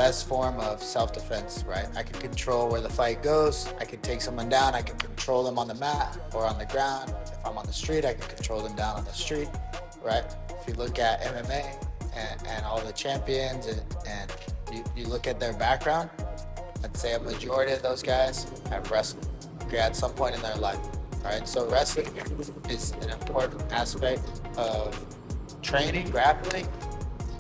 best form of self-defense, right? I can control where the fight goes. I can take someone down. I can control them on the mat or on the ground. If I'm on the street, I can control them down on the street, right? If you look at MMA and all the champions and you look at their background, I'd say a majority of those guys have wrestled, okay, at some point in their life. All right, so wrestling is an important aspect of training, grappling,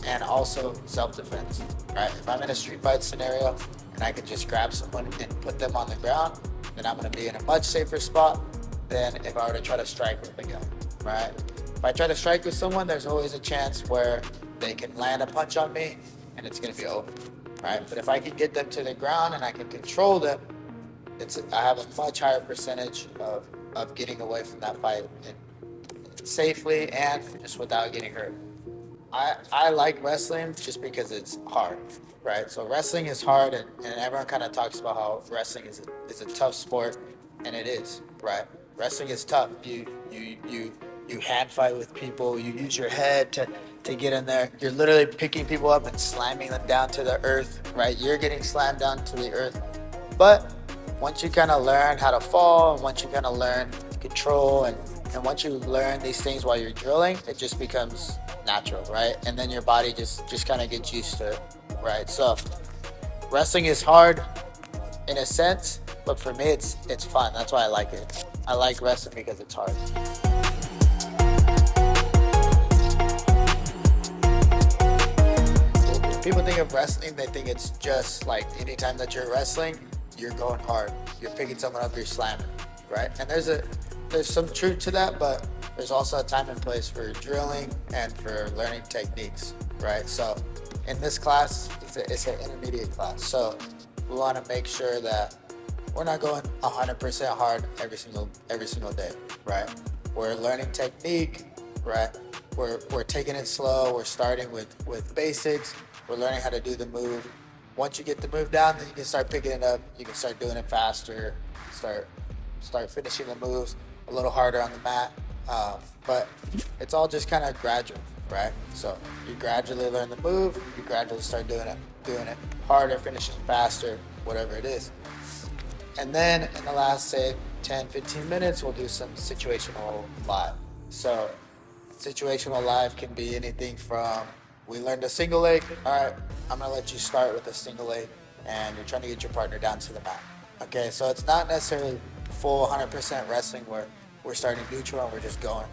and also self-defense. Right? If I'm in a street fight scenario and I can just grab someone and put them on the ground, then I'm going to be in a much safer spot than if I were to try to strike with a guy. Right? If I try to strike with someone, there's always a chance where they can land a punch on me and it's going to be over. Right? But if I can get them to the ground and I can control them, I have a much higher percentage of getting away from that fight safely and just without getting hurt. I like wrestling just because it's hard, right? So wrestling is hard, and everyone kind of talks about how wrestling is a tough sport, and it is, right? Wrestling is tough. You hand fight with people. You use your head to get in there. You're literally picking people up and slamming them down to the earth, right? You're getting slammed down to the earth. But once you kind of learn how to fall, and once you kind of learn control, and once you learn these things while you're drilling, it just becomes natural, right? And then your body just kind of gets used to it, right? So wrestling is hard in a sense, but for me it's fun. That's why I like it. I like wrestling because it's hard. When people think of wrestling, they think it's just like anytime that you're wrestling, you're going hard. You're picking someone up, you're slamming, right? And there's some truth to that, but there's also a time and place for drilling and for learning techniques, right? So in this class, it's an intermediate class. So we want to make sure that we're not going 100% hard every single day, right? We're learning technique, right? We're taking it slow. We're starting with basics. We're learning how to do the move. Once you get the move down, then you can start picking it up. You can start doing it faster. Start finishing the moves a little harder on the mat. But it's all just kind of gradual, right? So you gradually learn the move. You gradually start doing it harder, finishing faster, whatever it is. And then in the last, say, 10, 15 minutes, we'll do some situational live. So situational live can be anything from, we learned a single leg. All right, I'm going to let you start with a single leg, and you're trying to get your partner down to the mat. Okay, so it's not necessarily full 100% wrestling where we're starting neutral and we're just going,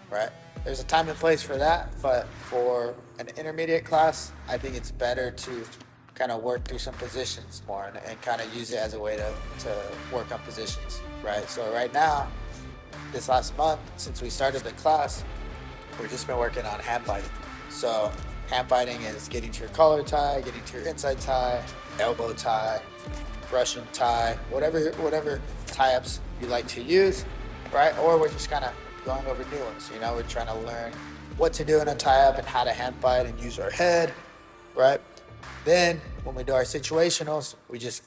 right? There's a time and place for that, but for an intermediate class, I think it's better to kind of work through some positions more and kind of use it as a way to work on positions, right? So right now, this last month, since we started the class, we've just been working on hand fighting. So hand fighting is getting to your collar tie, getting to your inside tie, elbow tie, Russian tie, whatever tie-ups you like to use, right? Or we're just kind of going over new ones. You know, we're trying to learn what to do in a tie-up and how to hand fight and use our head, right? Then when we do our situationals, we just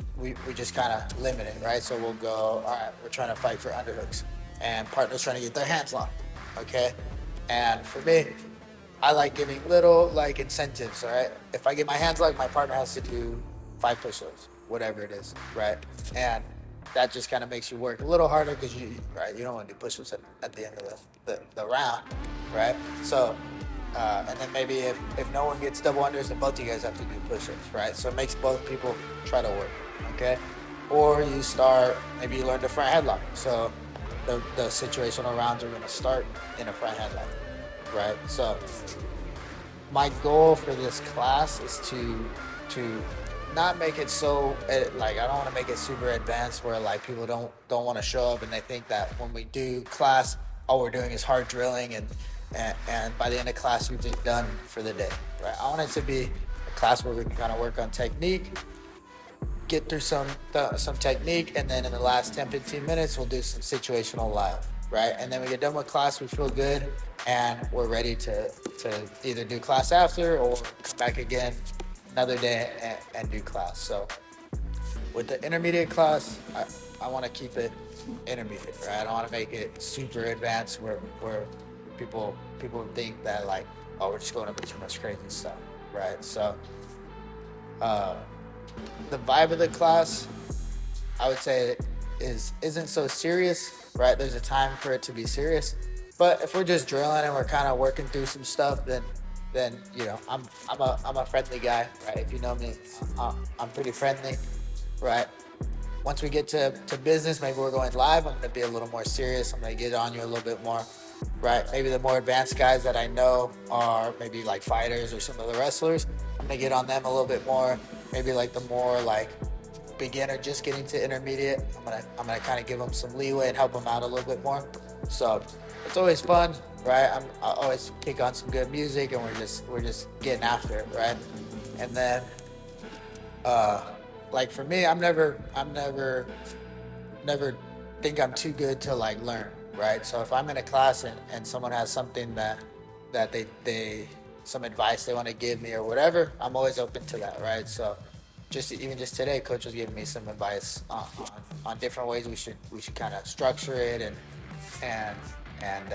kind of limit it, right? So we'll go, all right, we're trying to fight for underhooks, and partners trying to get their hands locked, okay? And for me, I like giving little like incentives, all right? If I get my hands locked, my partner has to do 5 push-ups, whatever it is, right? And that just kind of makes you work a little harder because you don't want to do push-ups at the end of the round, right? So, and then maybe if no one gets double unders, then both you guys have to do push-ups, right? So it makes both people try to work, okay? Or you start, maybe you learn the front headlock. So the situational rounds are going to start in a front headlock, right? So my goal for this class is to not make it so like I don't want to make it super advanced where like people don't want to show up and they think that when we do class all we're doing is hard drilling and by the end of class we're just done for the day, right? I want it to be a class where we can kind of work on technique, get through some technique, and then in the last 10-15 minutes we'll do some situational live, right? And then we get done with class, we feel good, and we're ready to either do class after or come back again another day and do class. So with the intermediate class, I want to keep it intermediate, right? I don't want to make it super advanced where people think that like, oh, we're just going up with too much crazy stuff, right? So Uh, the vibe of the class, I would say, isn't so serious, right? There's a time for it to be serious, but if we're just drilling and we're kind of working through some stuff, then I'm a friendly guy, right? If you know me, I'm pretty friendly, right? Once we get to business, maybe we're going live, I'm going to be a little more serious. I'm going to get on you a little bit more, right? Maybe the more advanced guys that I know are maybe like fighters or some of the wrestlers, I'm going to get on them a little bit more. Maybe like the more like beginner, just getting to intermediate, I'm gonna kind of give them some leeway and help them out a little bit more. So it's always fun, right? I always kick on some good music, and we're just getting after it, right? And then uh, like for me, never think I'm too good to like learn, right? So if I'm in a class and someone has something that they some advice they want to give me or whatever, I'm always open to that, right? So just today, coach was giving me some advice on different ways we should kind of structure it and and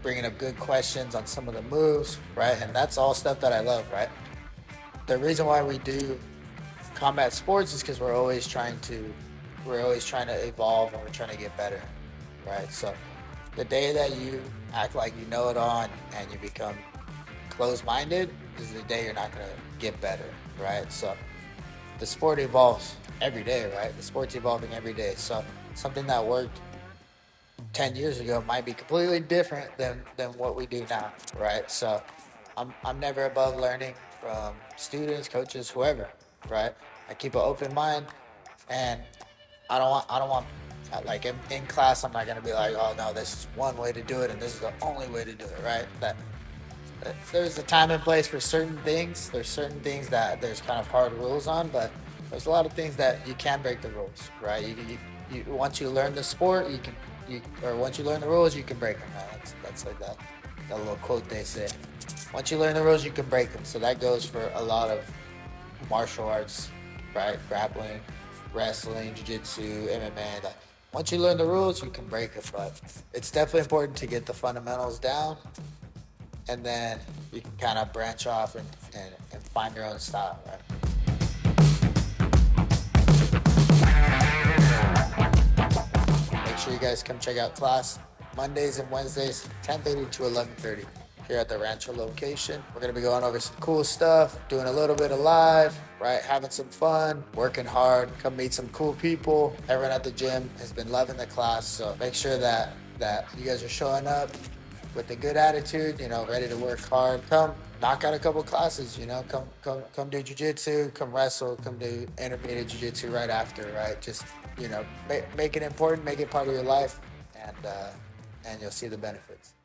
bringing up good questions on some of the moves, right? And that's all stuff that I love, right? The reason why we do combat sports is because we're always trying to evolve and we're trying to get better, right? So the day that you act like you know it all and you become closed-minded is the day you're not going to get better, right? So the sport evolves every day, right? The sport's evolving every day. So something that worked 10 years ago might be completely different than what we do now, right? So I'm never above learning from students, coaches, whoever, right? I keep an open mind, and I don't want like in class I'm not gonna be like, oh no, this is one way to do it and this is the only way to do it, right? There's a time and place for certain things. There's certain things that there's kind of hard rules on, but there's a lot of things that you can break the rules, right? You once you learn the sport, or once you learn the rules, you can break them. Right? That's like that little quote they say. Once you learn the rules, you can break them. So that goes for a lot of martial arts, right? Grappling, wrestling, jiu-jitsu, MMA. That once you learn the rules, you can break it. But it's definitely important to get the fundamentals down, and then you can kind of branch off and find your own style, right? Make sure you guys come check out class Mondays and Wednesdays, 10:30 to 11:30 here at the Rancho location. We're going to be going over some cool stuff, doing a little bit of live, right? Having some fun, working hard, come meet some cool people. Everyone at the gym has been loving the class, so make sure that you guys are showing up with a good attitude, ready to work hard. Come knock out a couple classes, come do jiu-jitsu, come wrestle, come do intermediate jiu-jitsu right after, right? Just, make it important, make it part of your life, and you'll see the benefits.